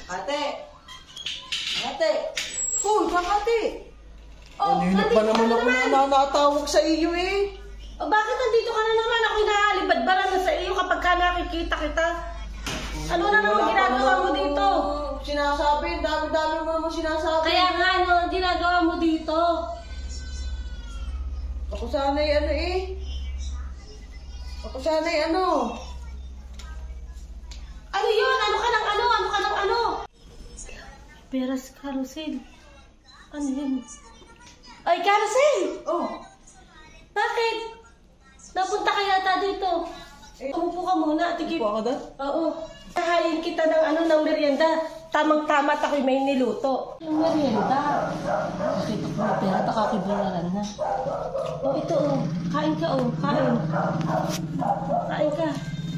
Ate! Ate! Uy, kakati! Oh, Kanina pa naman ako nanatawag sa iyo eh. Oh, bakit nandito ka na naman? Ako inahalibad-bara na sa iyo kapag ka nakikita kita. Ano na naman ginagawa mo dito? Sinasabi, dami-dami mo naman sinasabi. Kaya nga, ano ang ginagawa mo dito? Ako sana'y ano eh. Ako sana'y ano. Ano yun? Ano ka ng ano? Ano ka ng ano? Peras carousel. Ano yun? Ay, carousel! Oh. Bakit? Napunta ka yata dito. Umupo ka muna, tigil. Upo ako doon? Oo. Nahayin kita ng ano ng merienda. Tamang-tama at ako'y may niluto. Yung merienda. Nakita ko na pera, baka ako'y bayaran na. Oh, ito oh. Kain ka oh. Kain. Kain ka.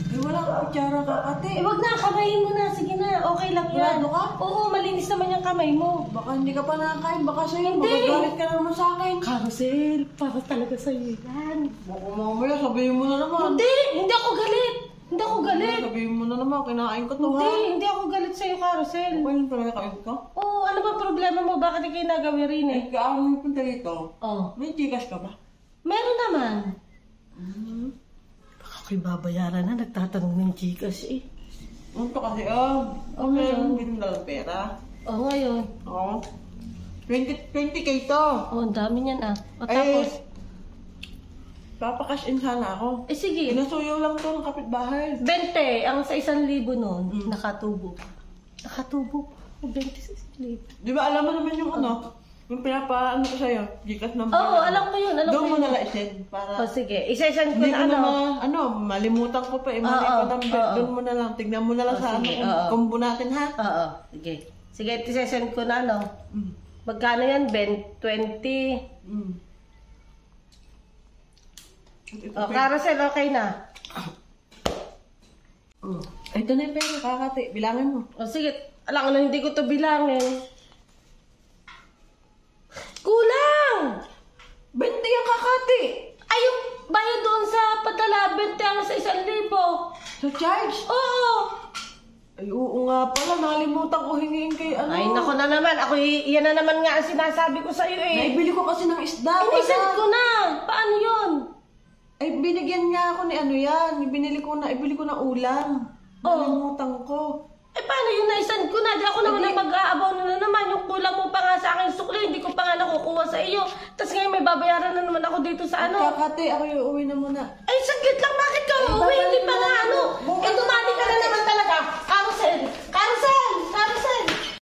Eh, wala ka kutsara kakati. Eh, wag na. Kamayin mo na. Sige na. Okay lang yan. Sigurado ka? Oo, malinis naman yung kamay mo. Baka hindi ka pa nakakain. Baka sa'yo. Hindi. Magagalit ka naman sa akin. Carousel, para talaga sa'yo yan. Baka mamaya sabihin mo na naman. Hindi! Hindi ako galit! Hindi ako galit! Sabihin mo na naman. Kinain ko to ha. Hindi ako galit sa'yo, Carousel. Okay lang talaga kain ka? Oo, ano ba problema mo? Bakit di kayo nagawin rin eh? Eh, kaano mo punta dito? Oh. May Gcash ka ba? Meron naman. Baka ako'y babayaran na. Nagtatanong ng Gcash eh. Ito kasi, okay, hindi mo lang pera. Oh, ngayon. Oo. 20k to. Oh, ang dami niyan ah. O Eh, tapos? papakash in sana ako. Eh sige. Inasuyo lang to ng kapitbahay. 20. Ang sa 1,000 noon, nakatubo. Nakatubo. 20 sa 1,000. Di ba alam mo naman yung ano? Yung pinapaano ko sa'yo? Gcash number. Oo, alam ko yun. Alam Doon ko mo yun. nala isend para... Oh, sige. Isa-send ko Hindi na ko ano. na malimutan ko pa eh. Mali Oo, ko number. oo. Doon mo na lang. Tignan mo na lang Oh, sa sige, ano, oo. combo natin ha. Oo, sige. Sige, isa-send ko na ano. Magkano yan, Ben? 20. Mm. Oh, Carousel, okay na. Ito na yung pera, kakati. Bilangin mo. O sige, alam ko na hindi ko to bilangin. Kulang! 20 yung kakati! Ay, yung bayad doon sa padala, 20 ang sa 1,000. So charge? Oo! Ay, oo nga pala. Nakalimutan ko hingiin kay ano. Ay, nako na naman. Ako, yan na naman nga ang sinasabi ko sa'yo eh. Naibili ko kasi ng isda. Inisend ko na! Paano yun? Ay, binigyan nga ako ni ano yan. Ibili ko ng ulam. Nalimutan ko. Eh, paano yun na-send ko na? Di ako naman na mag-aabaw na naman. Yung kulang mo pa nga sa akin sukli, hindi ko pa nga nakukuha sa iyo. Tapos ngayon may babayaran na naman ako dito sa ano. Kakati, ako yung uwi na muna. Ay, saglit lang. Bakit ka uuwi? Hindi pa nga ano. Eh, dumaan